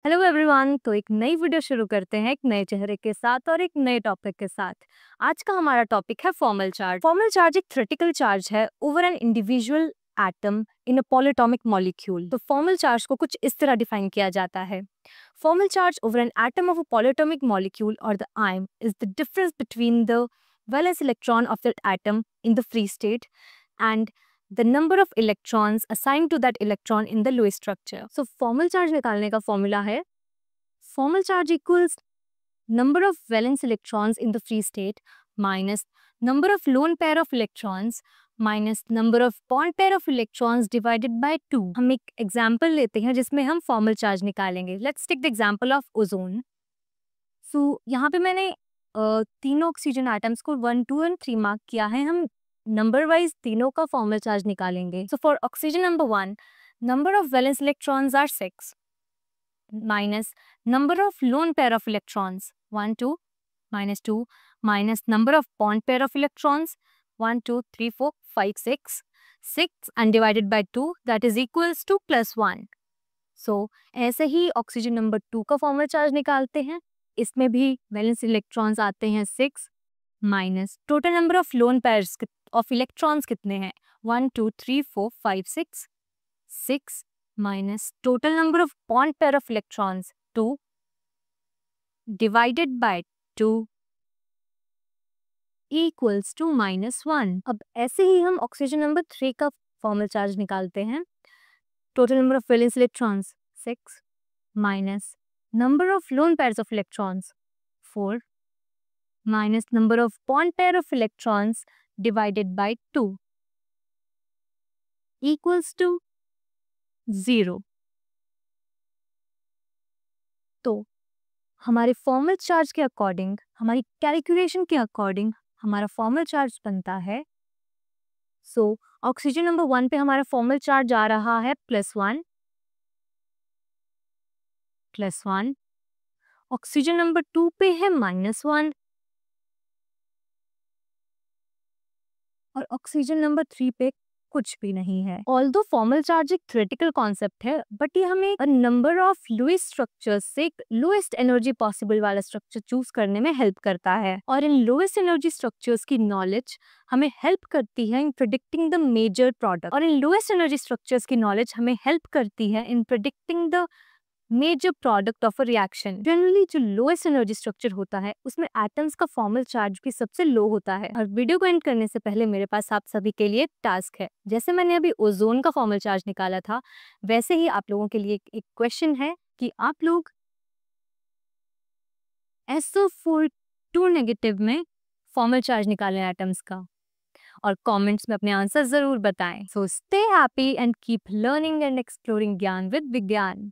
Hello everyone. तो एक नई वीडियो शुरू करते हैं एक नए चेहरे के साथ और एक नए टॉपिक के साथ। आज का हमारा टॉपिक है फॉर्मल चार्ज। फॉर्मल चार्ज एक थ्योरेटिकल चार्ज है over an individual atom in a polyatomic molecule. तो फॉर्मल चार्ज को कुछ इस तरह डिफाइन किया जाता है। Formal charge over an atom of a polyatomic molecule और the ion is the difference between the valence electron of that atom in the free state and the number of electrons assigned to that electron in the Lewis structure. So formal charge निकालने का formula है formal charge equals number of valence electrons in the free state minus number of lone pair of electrons minus number of bond pair of electrons divided by 2. हम एक example लेते हैं जिसमें हम formal charge निकालेंगे. Let's take the example of ozone. So यहाँ पे मैंने तीनों ऑक्सीजन एटम्स को 1, 2 और 3 मार्क किया है. हम नंबर वाइज तीनों का फॉर्मल चार्ज निकालेंगे. So for oxygen number 1, number of valence electrons are 6 minus number of lone pair of electrons 1, 2 minus 2 minus number of bond pair of electrons 1, 2, 3, 4, 5, 6 and divided by 2 that is equals to +1. So ऐसे ही oxygen number 2 का formal charge निकालते हैं. इसमें भी valence electrons आते हैं 6 minus total number of lone pairs of electrons कितने हैं 1, 2, 3, 4, 5, 6 minus total number of bond pair of electrons 2 divided by 2 equals two -1. अब ऐसे ही हम ऑक्सीजन नंबर 3 का फॉर्मल चार्ज निकालते हैं. Total number of valence electrons 6 minus number of lone pairs of electrons 4 minus number of bond pair of electrons divided by 2 equals to 0. तो हमारे formal charge के according, हमारी कैलकुलेशन के according हमारा formal charge बनता है. सो ऑक्सीजन नंबर 1 पे हमारा फॉर्मल चार्ज आ रहा है +1. ऑक्सीजन नंबर 2 पे है -1 और ऑक्सीजन नंबर 3 पे कुछ भी नहीं है. ऑल्दो फॉर्मल चार्ज एक थ्योरेटिकल कॉन्सेप्ट है, बट ये हमें नंबर ऑफ लुईस स्ट्रक्चर्स से लोएस्ट एनर्जी पॉसिबल वाला स्ट्रक्चर चूज करने में हेल्प करता है. और इन लोएस्ट एनर्जी स्ट्रक्चर्स की नॉलेज हमें हेल्प करती है in predicting the major product. और इन लोएस्ट एनर्जी स्ट्रक्चर्स की नॉलेज हमें हेल्प करती है in predicting the major product of a reaction. Generally जो लोएस्ट एनर्जी स्ट्रक्चर होता है उसमें एटम्स का फॉर्मल चार्ज भी सबसे लो होता है. और वीडियो को एंड करने से पहले मेरे पास आप सभी के लिए टास्क है. जैसे मैंने अभी ओजोन का फॉर्मल चार्ज निकाला था, वैसे ही आप लोगों के लिए एक क्वेश्चन है कि आप लोग SO4 नेगेटिव में फॉर्मल चार्ज निकालें एटम्स का और कमेंट्स में अपने आंसर जरूर बताएं. So stay happy and keep learning and exploring ज्ञान विद विज्ञान.